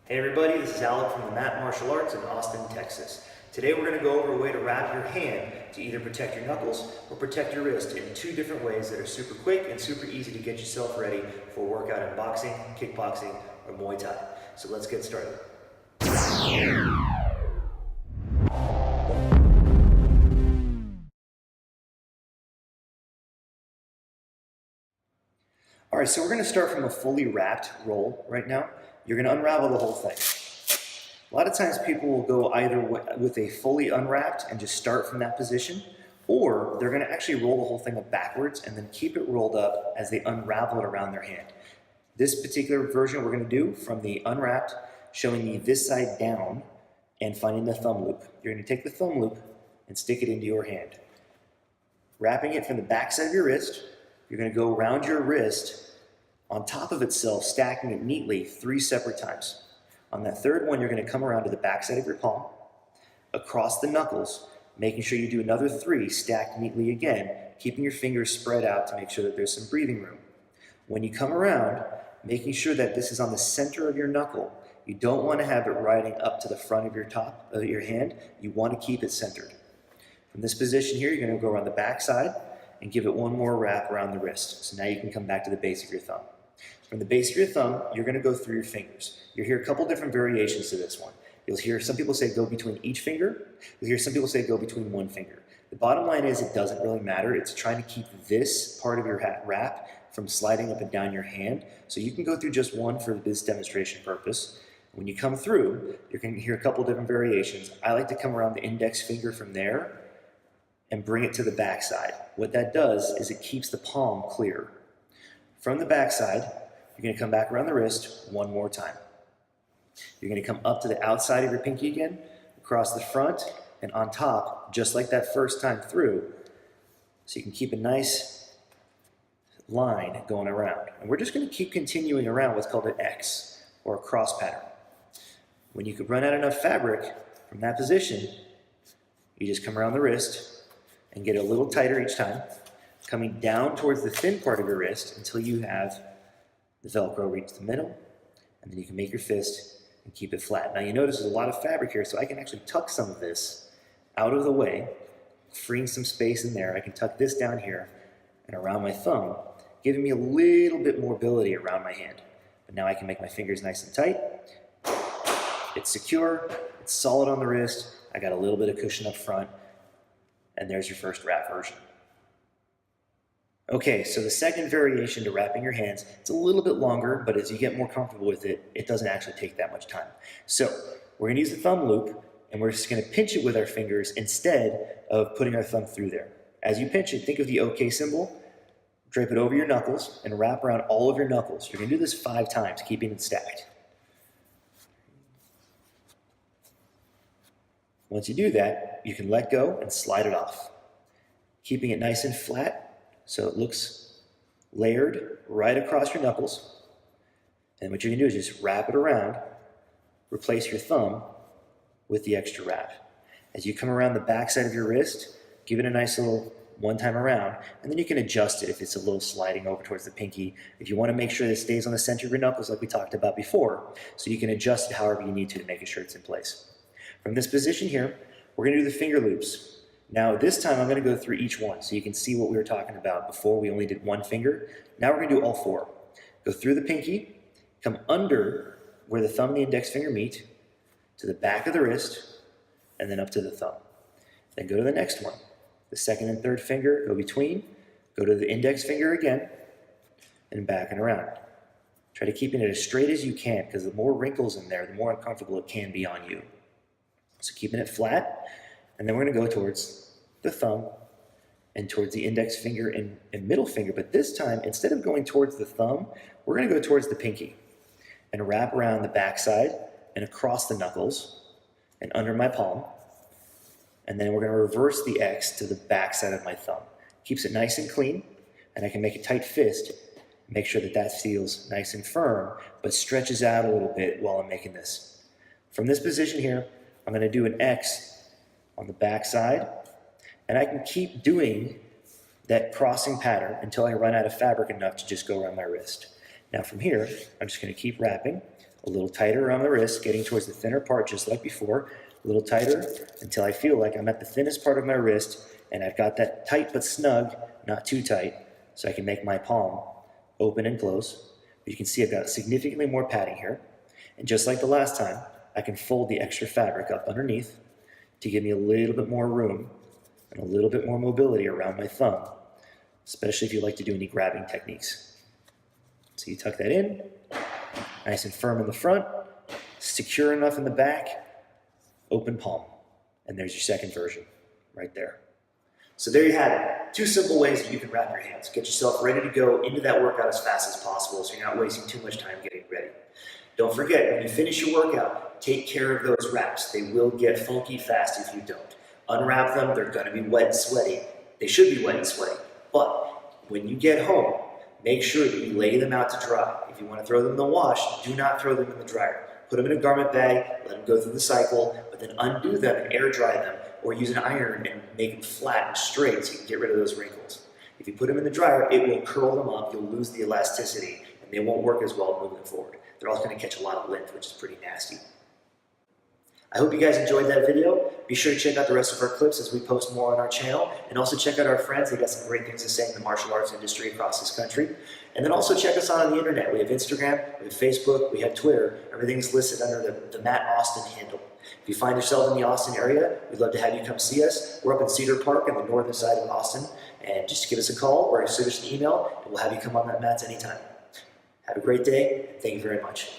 Hey everybody, this is Alec from the Mat Martial Arts in Austin, Texas. Today we're going to go over a way to wrap your hand to either protect your knuckles or protect your wrist in two different ways that are super quick and super easy to get yourself ready for a workout in boxing, kickboxing, or Muay Thai. So let's get started. All right, so we're going to start from a fully wrapped roll right now. You're going to unravel the whole thing. A lot of times people will go either with a fully unwrapped and just start from that position, or they're going to actually roll the whole thing up backwards and then keep it rolled up as they unravel it around their hand. This particular version we're going to do from the unwrapped, showing you this side down and finding the thumb loop. You're going to take the thumb loop and stick it into your hand. Wrapping it from the back side of your wrist, you're going to go around your wrist on top of itself, stacking it neatly 3 separate times. On that third one, you're going to come around to the back side of your palm, across the knuckles, making sure you do another 3 stacked neatly again, keeping your fingers spread out to make sure that there's some breathing room. When you come around, making sure that this is on the center of your knuckle. You don't want to have it riding up to the front of your hand. You want to keep it centered. From this position here, you're going to go around the back side and give it one more wrap around the wrist. So now you can come back to the base of your thumb. From the base of your thumb, you're going to go through your fingers. You'll hear a couple different variations to this one. You'll hear some people say go between each finger. You'll hear some people say go between one finger. The bottom line is it doesn't really matter. It's trying to keep this part of your wrap from sliding up and down your hand. So you can go through just one for this demonstration purpose. When you come through, you're going to hear a couple different variations. I like to come around the index finger from there and bring it to the back side. What that does is it keeps the palm clear. From the back side, you're going to come back around the wrist one more time. You're going to come up to the outside of your pinky again, across the front, and on top, just like that first time through, so you can keep a nice line going around. And we're just going to keep continuing around what's called an X, or a cross pattern. When you could run out enough fabric from that position, you just come around the wrist and get a little tighter each time, coming down towards the thin part of your wrist until you have the Velcro reach the middle, and then you can make your fist and keep it flat. Now you notice there's a lot of fabric here, so I can actually tuck some of this out of the way, freeing some space in there. I can tuck this down here and around my thumb, giving me a little bit more mobility around my hand. But now I can make my fingers nice and tight. It's secure, it's solid on the wrist, I got a little bit of cushion up front, and there's your first wrap version. Okay, so the second variation to wrapping your hands, it's a little bit longer, but as you get more comfortable with it, it doesn't actually take that much time. So we're going to use the thumb loop, and we're just going to pinch it with our fingers instead of putting our thumb through there. As you pinch it, think of the OK symbol, drape it over your knuckles, and wrap around all of your knuckles. You're going to do this 5 times, keeping it stacked. Once you do that, you can let go and slide it off, keeping it nice and flat so it looks layered right across your knuckles. And what you're going to do is just wrap it around, replace your thumb with the extra wrap. As you come around the back side of your wrist, give it a nice little one time around, and then you can adjust it if it's a little sliding over towards the pinky. If you want to make sure that it stays on the center of your knuckles like we talked about before, so you can adjust it however you need to make sure it's in place. From this position here, we're going to do the finger loops. Now this time I'm going to go through each one so you can see what we were talking about before. We only did one finger. Now we're going to do all 4. Go through the pinky, come under where the thumb and the index finger meet, to the back of the wrist, and then up to the thumb. Then go to the next one. The second and third finger, go between, go to the index finger again, and back and around. Try to keep it as straight as you can, because the more wrinkles in there, the more uncomfortable it can be on you. So keeping it flat, and then we're going to go towards the thumb and towards the index finger and middle finger. But this time, instead of going towards the thumb, we're going to go towards the pinky and wrap around the backside and across the knuckles and under my palm. And then we're going to reverse the X to the backside of my thumb. Keeps it nice and clean, and I can make a tight fist. Make sure that that feels nice and firm, but stretches out a little bit while I'm making this. From this position here, I'm going to do an X on the back side, and I can keep doing that crossing pattern until I run out of fabric enough to just go around my wrist. Now from here, I'm just going to keep wrapping A little tighter around the wrist, getting towards the thinner part just like before. A little tighter until I feel like I'm at the thinnest part of my wrist and I've got that tight but snug, not too tight, so I can make my palm open and close. But you can see I've got significantly more padding here. And just like the last time, I can fold the extra fabric up underneath to give me a little bit more room and a little bit more mobility around my thumb, especially if you like to do any grabbing techniques. So you tuck that in, nice and firm in the front, secure enough in the back, open palm. And there's your second version right there. So there you have it. 2 simple ways that you can wrap your hands. Get yourself ready to go into that workout as fast as possible so you're not wasting too much time getting ready. Don't forget, when you finish your workout, take care of those wraps. They will get funky fast if you don't. Unwrap them, they're going to be wet and sweaty. They should be wet and sweaty. But when you get home, make sure that you lay them out to dry. If you want to throw them in the wash, do not throw them in the dryer. Put them in a garment bag, let them go through the cycle, but then undo them and air dry them, or use an iron and make them flat and straight so you can get rid of those wrinkles. If you put them in the dryer, it will curl them up, you'll lose the elasticity, and they won't work as well moving forward. They're also going to catch a lot of lint, which is pretty nasty. I hope you guys enjoyed that video. Be sure to check out the rest of our clips as we post more on our channel, and also check out our friends. They got some great things to say in the martial arts industry across this country. And then also check us out on the internet. We have Instagram, we have Facebook, we have Twitter. Everything is listed under the Matt Austin handle. If you find yourself in the Austin area, we'd love to have you come see us. We're up in Cedar Park on the northern side of Austin, and just give us a call or send us an email, and we'll have you come on that mats anytime. Have a great day. Thank you very much.